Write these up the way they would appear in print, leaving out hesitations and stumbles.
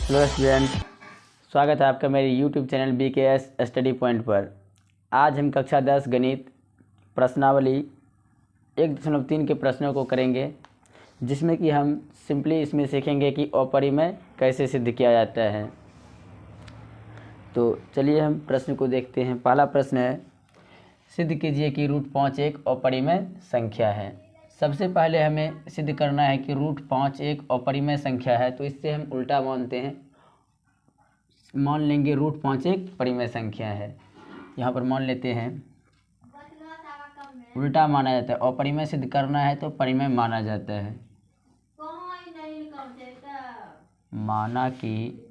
Hello student, स्वागत है आपका मेरे YouTube channel BKS study point पर। आज हम कक्षा 10 गणित प्रश्नावली 1.3 के प्रश्नों को करेंगे, जिसमें कि हम सिंपली इसमें सीखेंगे कि अपरिमेय कैसे सिद्ध किया जाता है। तो चलिए हम प्रश्न को देखते हैं। पहला प्रश्न है, सिद्ध कीजिए कि √5 एक अपरिमेय संख्या है। सबसे पहले हमें सिद्ध करना है कि √5 एक अपरिमेय संख्या है, तो इससे हम उल्टा मानते हैं, मान लेंगे √5 एक परिमेय संख्या है। यहाँ पर मान लेते हैं उल्टा माना जाता है। अपरिमेय सिद्ध करना है तो परिमेय माना जाता है। माना कि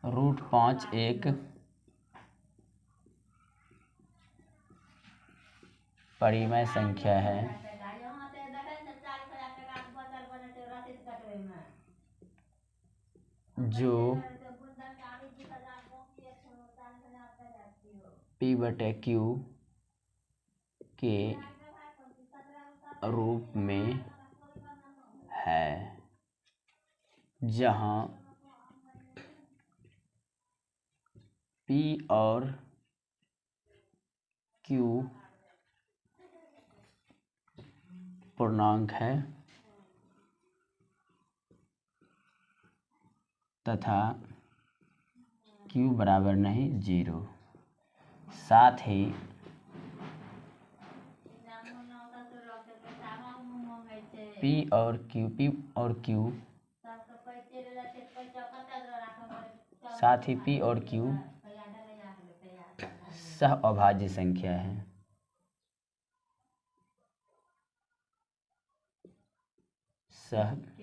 √5 एक परिमेय संख्या है जो P/Q के रूप में है, जहाँ P और Q पूर्णांक है तथा Q बराबर नहीं 0। साथ ही P और Q साथ ही P और Q सहअभाज्य संख्या है। सहअभाज्य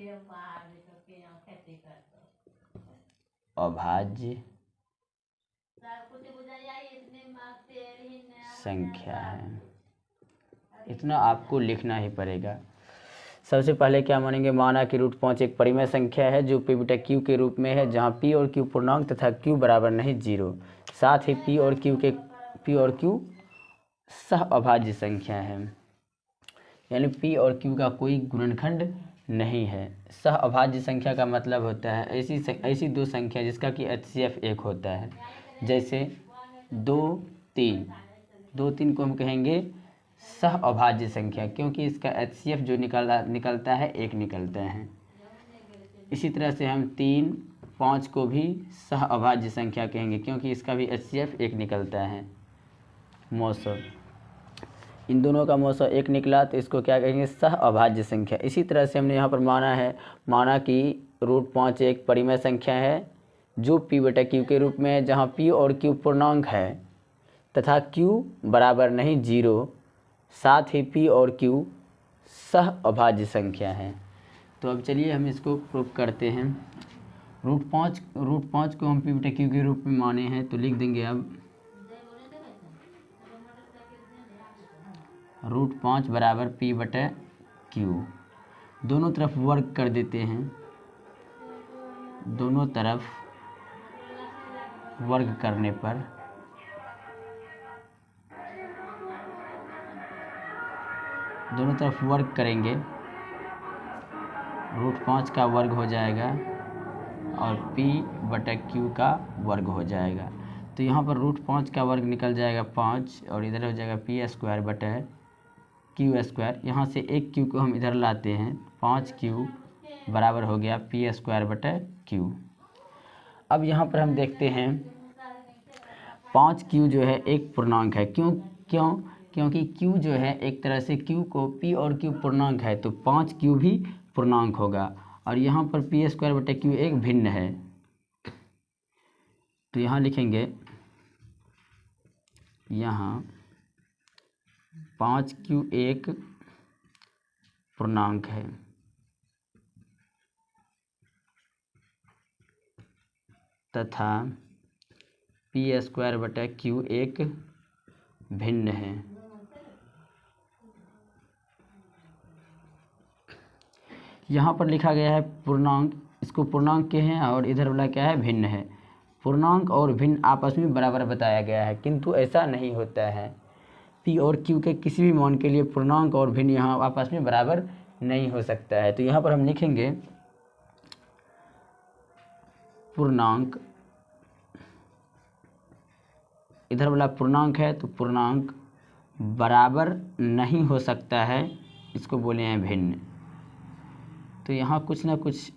संख्या है। इतना आपको लिखना ही पड़ेगा। सबसे पहले क्या मानेंगे, माना कि √5 एक परिमेय संख्या है जो P/Q के रूप में है, जहाँ P और Q पूर्णांक तथा Q बराबर नहीं 0। साथ ही P और Q सहअभाज्य संख्या है, यानी P और Q का कोई गुणनखंड नहीं है। सहअभाज्य संख्या का मतलब होता है ऐसी दो संख्या जिसका कि HCF 1 होता है। जैसे 2, 3 को हम कहेंगे सहअभाज्य संख्या, क्योंकि इसका HCF जो निकलता है 1 निकलता है। इसी तरह से हम 3, 5 को भी सहअभाज्य संख्या कहेंगे, क्योंकि इसका भी HCF 1 निकलता है। मौसम, इन दोनों का मौसम 1 निकला तो इसको क्या कहेंगे, सहअभाज्य संख्या। इसी तरह से हमने यहाँ पर माना कि √5 एक परिमेय संख्या है जो P/Q के रूप में है, जहाँ P और Q पूर्णांक है तथा Q बराबर नहीं 0। साथ ही P और Q सहअभाज्य संख्या है। तो अब चलिए हम इसको प्रूव करते हैं। √5 को हम P/Q के रूप में माने हैं, तो लिख देंगे अब √5 बराबर P/Q। दोनों तरफ वर्ग कर देते हैं। दोनों तरफ वर्ग करने पर दोनों तरफ वर्ग करेंगे, √5 का वर्ग हो जाएगा और P/Q का वर्ग हो जाएगा। तो यहाँ पर √5 का वर्ग निकल जाएगा 5 और इधर हो जाएगा P² यहाँ से एक Q को हम इधर लाते हैं, 5Q बराबर हो गया P²/Q। अब यहाँ पर हम देखते हैं 5Q जो है एक पूर्णांक है। क्योंकि Q जो है एक तरह से Q को P और Q पूर्णांक है, तो 5Q भी पूर्णांक होगा। और यहाँ पर P²/Q एक भिन्न है, तो यहाँ लिखेंगे, यहाँ 5Q एक पूर्णांक है तथा P²/Q एक भिन्न है। यहाँ पर लिखा गया है पूर्णांक, इसको पूर्णांक के हैं और इधर वाला क्या है, भिन्न है। पूर्णांक और भिन्न आपस में बराबर बताया गया है, किंतु ऐसा नहीं होता है। P और Q के किसी भी मान के लिए पूर्णांक और भिन्न यहाँ आपस में बराबर नहीं हो सकता है। तो यहाँ पर हम लिखेंगे पूर्णांक, इधर वाला पूर्णांक है तो पूर्णांक बराबर नहीं हो सकता है, इसको बोले हैं भिन्न। तो यहाँ कुछ ना कुछ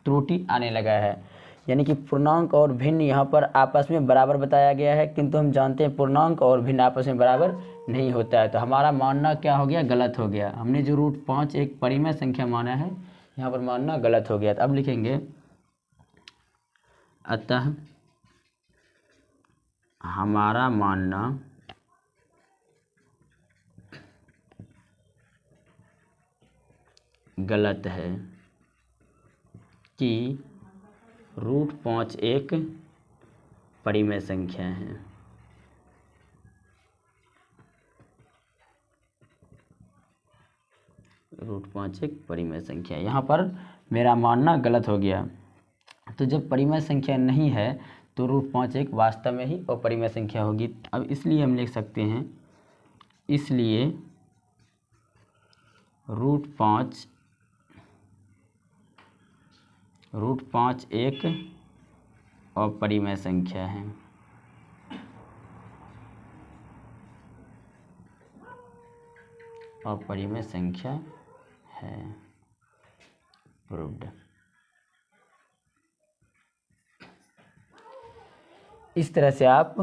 त्रुटि आने लगा है, यानी कि पूर्णांक और भिन्न यहाँ पर आपस में बराबर बताया गया है, किंतु हम जानते हैं पूर्णांक और भिन्न आपस में बराबर नहीं होता है। तो हमारा मानना क्या हो गया, गलत हो गया। हमने जो √5 एक परिमेय संख्या माना है, यहाँ पर मानना गलत हो गया। तो अब लिखेंगे अतः हमारा मानना गलत है कि √5 एक परिमेय संख्या है। √5 एक परिमेय संख्या, यहाँ पर मेरा मानना गलत हो गया। तो जब परिमेय संख्या नहीं है तो √5 एक वास्तव में ही अपरिमेय संख्या होगी। अब इसलिए हम लिख सकते हैं, इसलिए √5 एक अपरिमेय संख्या है। अपरिमेय संख्या है, प्रूव्ड। इस तरह से आप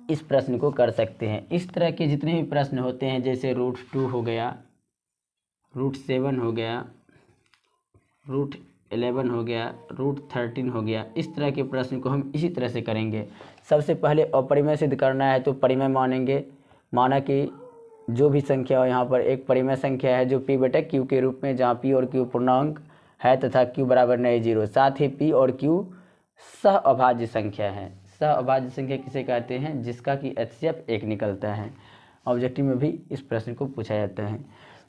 इस प्रश्न को कर सकते हैं। इस तरह के जितने भी प्रश्न होते हैं, जैसे √2 हो गया, √7 हो गया, √11 हो गया, √13 हो गया, इस तरह के प्रश्न को हम इसी तरह से करेंगे। सबसे पहले अपरिमेय सिद्ध करना है तो परिमेय मानेंगे। माना कि जो भी संख्या हो यहाँ पर एक परिमेय संख्या है जो p/q के रूप में, जहाँ p और q पूर्णांक है तथा q बराबर नहीं 0। साथ ही p और q सह अभाज्य संख्या है। सह अभाज्य संख्या किसे कहते हैं, जिसका कि HCF 1 निकलता है। ऑब्जेक्टिव में भी इस प्रश्न को पूछा जाता है।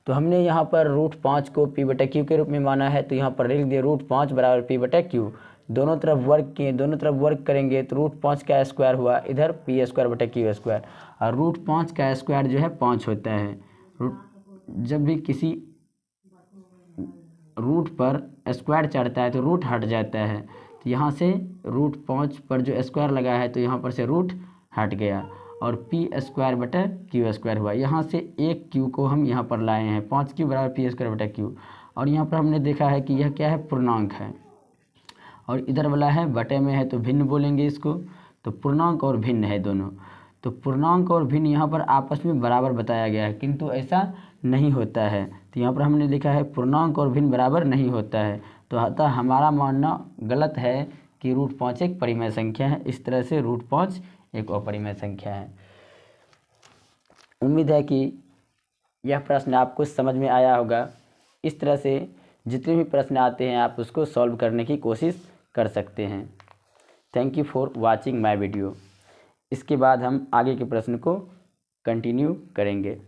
तो हमने यहाँ पर √5 को p/q के रूप में माना है, तो यहाँ पर लिख दिए √5 बराबर p/q। दोनों तरफ वर्ग किए, दोनों तरफ वर्ग करेंगे तो √5 का स्क्वायर हुआ, इधर p²/q²। और √5 का स्क्वायर जो है 5 होता है। जब भी किसी रूट पर स्क्वायर चढ़ता है तो रूट हट जाता है। तो यहाँ से √5 पर जो स्क्वायर लगा है तो यहाँ पर से रूट हट गया और p²/q² हुआ। यहाँ से एक q को हम यहाँ पर लाए हैं, 5q बराबर p²/q। और यहाँ पर हमने देखा है कि यह क्या है, पूर्णांक है, और इधर वाला है बटे में है तो भिन्न बोलेंगे इसको। तो पूर्णांक और भिन्न है दोनों। तो पूर्णांक और भिन्न यहाँ पर आपस में बराबर बताया गया है, किंतु ऐसा नहीं होता है। तो यहाँ पर हमने लिखा है पूर्णांक और भिन्न बराबर नहीं होता है। तो अतः हमारा मानना गलत है कि √5 एक परिमेय संख्या है। इस तरह से √5 एक अपरिमेय संख्या है। उम्मीद है कि यह प्रश्न आपको समझ में आया होगा। इस तरह से जितने भी प्रश्न आते हैं आप उसको सॉल्व करने की कोशिश कर सकते हैं। Thank you for watching my video. इसके बाद हम आगे के प्रश्न को कंटिन्यू करेंगे।